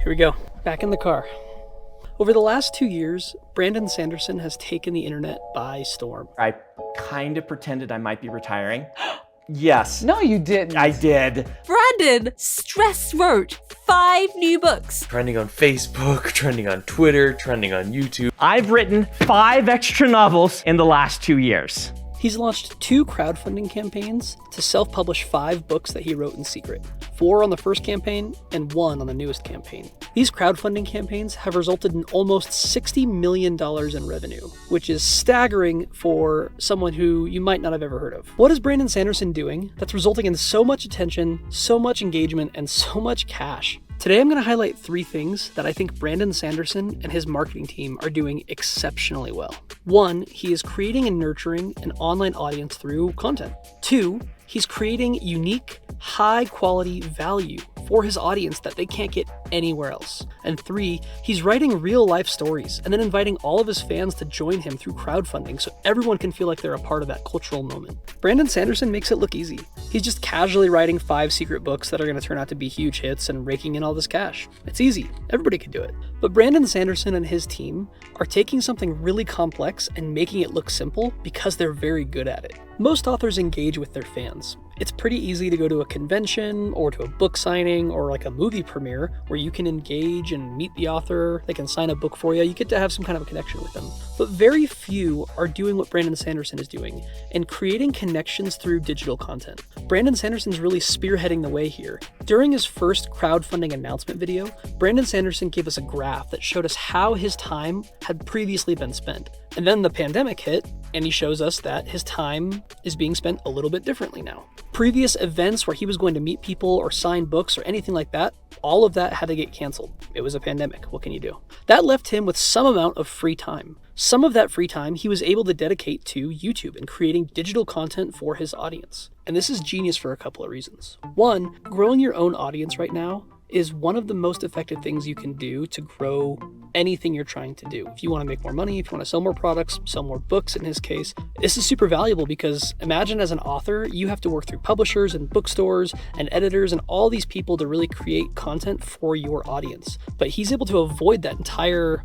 Here we go. Back in the car. Over the last 2 years, Brandon Sanderson has taken the internet by storm. I kind of pretended I might be retiring. Yes. No, you didn't. I did. Brandon stress wrote 5 new books. Trending on Facebook, trending on Twitter, trending on YouTube. I've written 5 extra novels in the last 2 years. He's launched 2 crowdfunding campaigns to self-publish 5 books that he wrote in secret. 4 on the first campaign and 1 on the newest campaign. These crowdfunding campaigns have resulted in almost $60 million in revenue, which is staggering for someone who you might not have ever heard of. What is Brandon Sanderson doing that's resulting in so much attention, so much engagement, and so much cash? Today I'm going to highlight 3 things that I think Brandon Sanderson and his marketing team are doing exceptionally well. 1, he is creating and nurturing an online audience through content. 2, he's creating unique, high-quality value for his audience that they can't get anywhere else. And 3, he's writing real-life stories and then inviting all of his fans to join him through crowdfunding so everyone can feel like they're a part of that cultural moment. Brandon Sanderson makes it look easy. He's just casually writing 5 secret books that are going to turn out to be huge hits and raking in all this cash. It's easy. Everybody can do it. But Brandon Sanderson and his team are taking something really complex and making it look simple because they're very good at it. Most authors engage with their fans. It's pretty easy to go to a convention or to a book signing or like a movie premiere where you can engage and meet the author, they can sign a book for you, you get to have some kind of a connection with them. But very few are doing what Brandon Sanderson is doing and creating connections through digital content. Brandon Sanderson's really spearheading the way here. During his first crowdfunding announcement video, Brandon Sanderson gave us a graph that showed us how his time had previously been spent. And then the pandemic hit, and he shows us that his time is being spent a little bit differently now. Previous events where he was going to meet people or sign books or anything like that, all of that had to get canceled. It was a pandemic. What can you do? That left him with some amount of free time. Some of that free time he was able to dedicate to YouTube and creating digital content for his audience. And this is genius for a couple of reasons. 1, growing your own audience right now is one of the most effective things you can do to grow anything you're trying to do. If you want to make more money, if you want to sell more products, sell more books in his case, this is super valuable because imagine as an author, you have to work through publishers and bookstores and editors and all these people to really create content for your audience. But he's able to avoid that entire,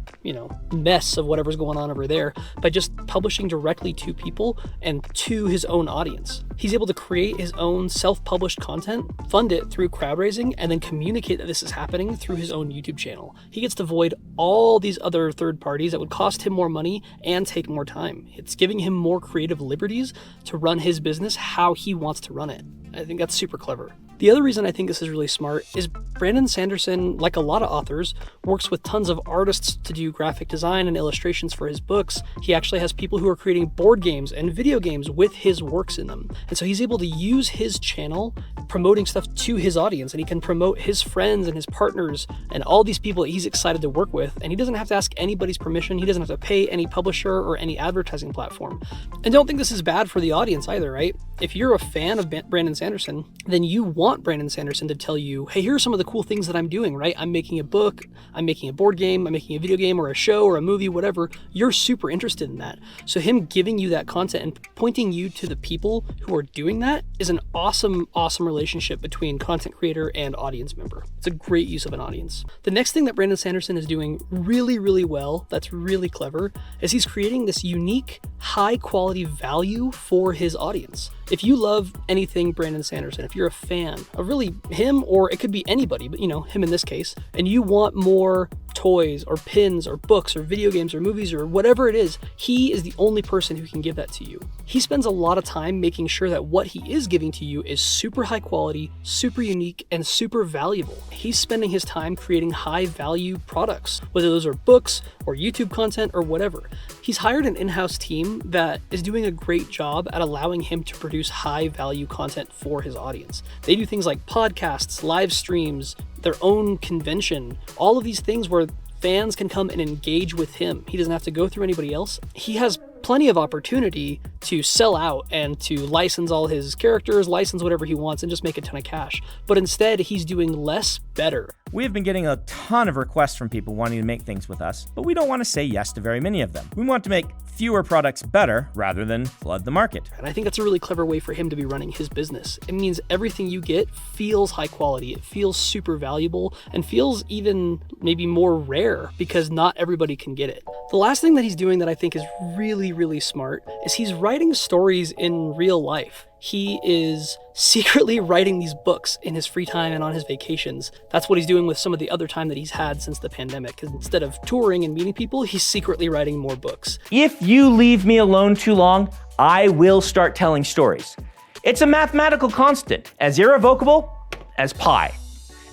mess of whatever's going on over there by just publishing directly to people and to his own audience. He's able to create his own self-published content, fund it through crowd raising, and then communicate that this is happening through his own YouTube channel. He gets to avoid all these other third parties that would cost him more money and take more time. It's giving him more creative liberties to run his business how he wants to run it. I think that's super clever. The other reason I think this is really smart is Brandon Sanderson, like a lot of authors, works with tons of artists to do graphic design and illustrations for his books. He actually has people who are creating board games and video games with his works in them. And so he's able to use his channel promoting stuff to his audience, and he can promote his friends and his partners and all these people that he's excited to work with. And he doesn't have to ask anybody's permission. He doesn't have to pay any publisher or any advertising platform. And don't think this is bad for the audience either, right? If you're a fan of Brandon Sanderson, then you want Brandon Sanderson to tell you, hey, here are some of the cool things that I'm doing, right? I'm making a book, I'm making a board game, I'm making a video game or a show or a movie, whatever. You're super interested in that. So him giving you that content and pointing you to the people who are doing that is an awesome, awesome relationship between content creator and audience member. It's a great use of an audience. The next thing that Brandon Sanderson is doing really, really well, that's really clever, is he's creating this unique, high quality value for his audience. If you love anything Brandon Sanderson, if you're a fan of really him, or it could be anybody, but him in this case, and you want more toys or pins or books or video games or movies or whatever it is, he is the only person who can give that to you. He spends a lot of time making sure that what he is giving to you is super high quality, super unique, and super valuable. He's spending his time creating high value products, whether those are books or YouTube content or whatever. He's hired an in-house team that is doing a great job at allowing him to produce high value content for his audience. They do things like podcasts, live streams, their own convention, all of these things where fans can come and engage with him. He doesn't have to go through anybody else. He has plenty of opportunity to sell out and to license all his characters, license whatever he wants, and just make a ton of cash. But instead, he's doing less better. We have been getting a ton of requests from people wanting to make things with us, but we don't want to say yes to very many of them. We want to make fewer products better rather than flood the market. And I think that's a really clever way for him to be running his business. It means everything you get feels high quality, it feels super valuable, and feels even maybe more rare because not everybody can get it. The last thing that he's doing that I think is really, really smart is he's writing stories in real life. He is secretly writing these books in his free time and on his vacations. That's what he's doing with some of the other time that he's had since the pandemic. Instead of touring and meeting people, he's secretly writing more books. If you leave me alone too long, I will start telling stories. It's a mathematical constant, as irrevocable as pi.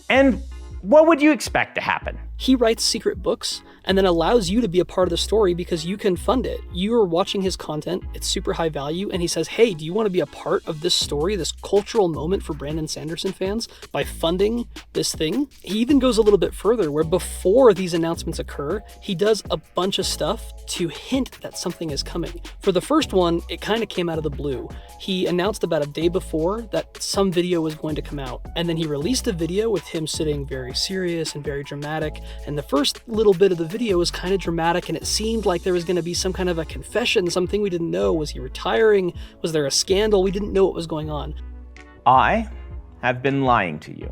And what would you expect to happen? He writes secret books and then allows you to be a part of the story because you can fund it. You are watching his content, it's super high value, and he says, hey, do you want to be a part of this story, this cultural moment for Brandon Sanderson fans by funding this thing? He even goes a little bit further where before these announcements occur, he does a bunch of stuff to hint that something is coming. For the first one, it kind of came out of the blue. He announced about a day before that some video was going to come out, and then he released a video with him sitting very serious and very dramatic, and the first little bit of the video was kind of dramatic, and it seemed like there was going to be some kind of a confession, something we didn't know. Was he retiring? Was there a scandal? We didn't know what was going on. I have been lying to you.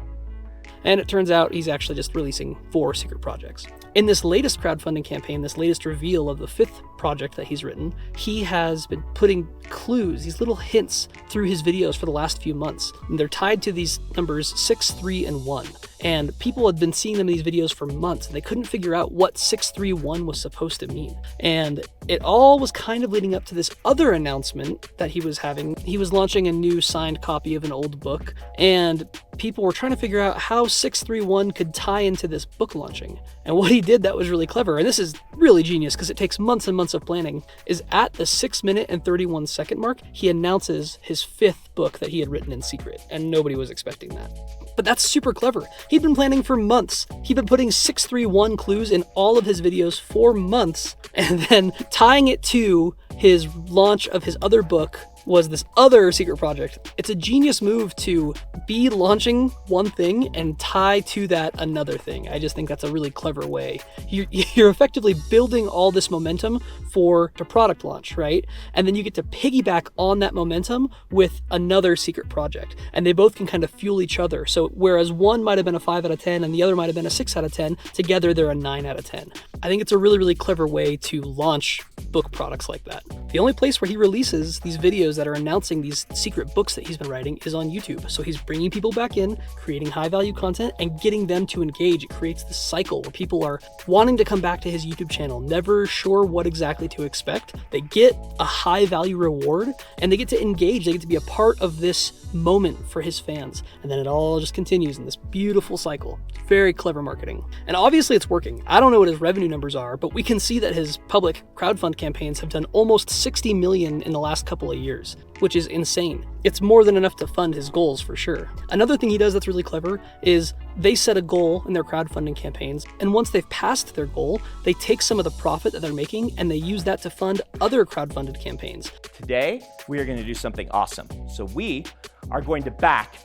And it turns out he's actually just releasing 4 secret projects. In this latest crowdfunding campaign, this latest reveal of the 5th project that he's written, he has been putting clues, these little hints, through his videos for the last few months. And they're tied to these numbers 6, 3, and 1. And people had been seeing them in these videos for months, and they couldn't figure out what 631 was supposed to mean. And it all was kind of leading up to this other announcement that he was having. He was launching a new signed copy of an old book, and people were trying to figure out how 631 could tie into this book launching. And what he did that was really clever, and this is really genius because it takes months and months of planning, is at the 6-minute and 31-second mark, he announces his 5th book that he had written in secret, and nobody was expecting that. But that's super clever. He'd been planning for months. He'd been putting 631 clues in all of his videos for months, and then tying it to his launch of his other book was this other secret project. It's a genius move to be launching one thing and tie to that another thing. I just think that's a really clever way. You're effectively building all this momentum for the product launch, right? And then you get to piggyback on that momentum with another secret project. And they both can kind of fuel each other. So whereas one might have been a 5 out of 10 and the other might have been a 6 out of 10, together they're a 9 out of 10. I think it's a really, really clever way to launch book products like that. The only place where he releases these videos that are announcing these secret books that he's been writing is on YouTube. So he's bringing people back in, creating high value content, and getting them to engage. It creates this cycle where people are wanting to come back to his YouTube channel, never sure what exactly to expect. They get a high value reward and they get to engage. They get to be a part of this moment for his fans. And then it all just continues in this beautiful cycle. Very clever marketing. And obviously it's working. I don't know what his revenue numbers are, but we can see that his public crowdfund campaigns have done almost 60 million in the last couple of years, which is insane. It's more than enough to fund his goals for sure. Another thing he does that's really clever is they set a goal in their crowdfunding campaigns, and once they've passed their goal, they take some of the profit that they're making and they use that to fund other crowdfunded campaigns. Today, we are going to do something awesome. So we are going to back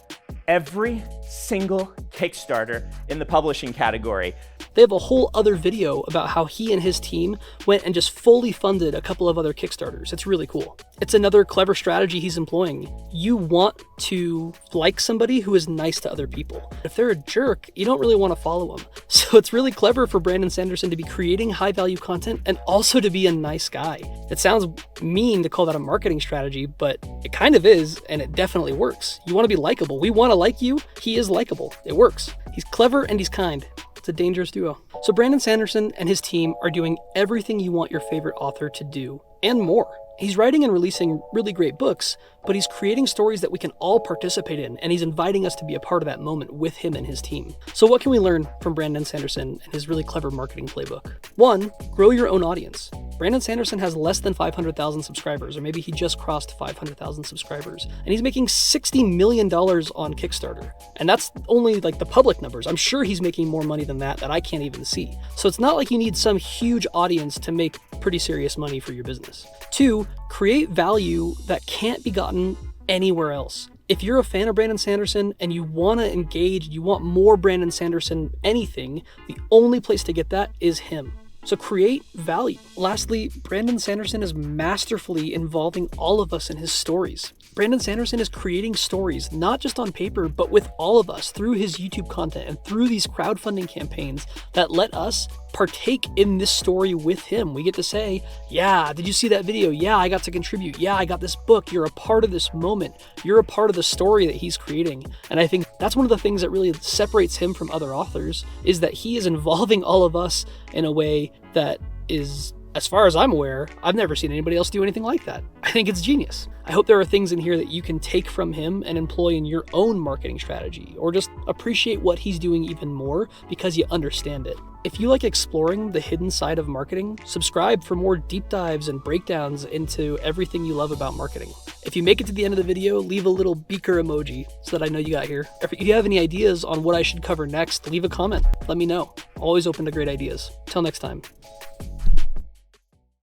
every single Kickstarter in the publishing category. They have a whole other video about how he and his team went and just fully funded a couple of other Kickstarters. It's really cool. It's another clever strategy he's employing. You want to like somebody who is nice to other people. If they're a jerk, you don't really want to follow them. So it's really clever for Brandon Sanderson to be creating high value content and also to be a nice guy. It sounds mean to call that a marketing strategy, but it kind of is, and it definitely works. You want to be likable. We want to like you. He is likable. It works. He's clever and he's kind. It's a dangerous duo. So Brandon Sanderson and his team are doing everything you want your favorite author to do and more. He's writing and releasing really great books, but he's creating stories that we can all participate in, and he's inviting us to be a part of that moment with him and his team. So what can we learn from Brandon Sanderson and his really clever marketing playbook? 1, grow your own audience. Brandon Sanderson has less than 500,000 subscribers, or maybe he just crossed 500,000 subscribers, and he's making $60 million on Kickstarter. And that's only like the public numbers. I'm sure he's making more money than that I can't even see. So it's not like you need some huge audience to make pretty serious money for your business. 2, create value that can't be gotten anywhere else. If you're a fan of Brandon Sanderson and you want to engage, you want more Brandon Sanderson anything, the only place to get that is him. So create value. Lastly, Brandon Sanderson is masterfully involving all of us in his stories. Brandon Sanderson is creating stories, not just on paper, but with all of us through his YouTube content and through these crowdfunding campaigns that let us partake in this story with him. We get to say, yeah, did you see that video? Yeah, I got to contribute. Yeah, I got this book. You're a part of this moment. You're a part of the story that he's creating. And I think that's one of the things that really separates him from other authors, is that he is involving all of us in a way that is, as far as I'm aware, I've never seen anybody else do anything like that. I think it's genius. I hope there are things in here that you can take from him and employ in your own marketing strategy, or just appreciate what he's doing even more because you understand it. If you like exploring the hidden side of marketing, subscribe for more deep dives and breakdowns into everything you love about marketing. If you make it to the end of the video, leave a little beaker emoji so that I know you got here. If you have any ideas on what I should cover next, leave a comment. Let me know. Always open to great ideas. Till next time.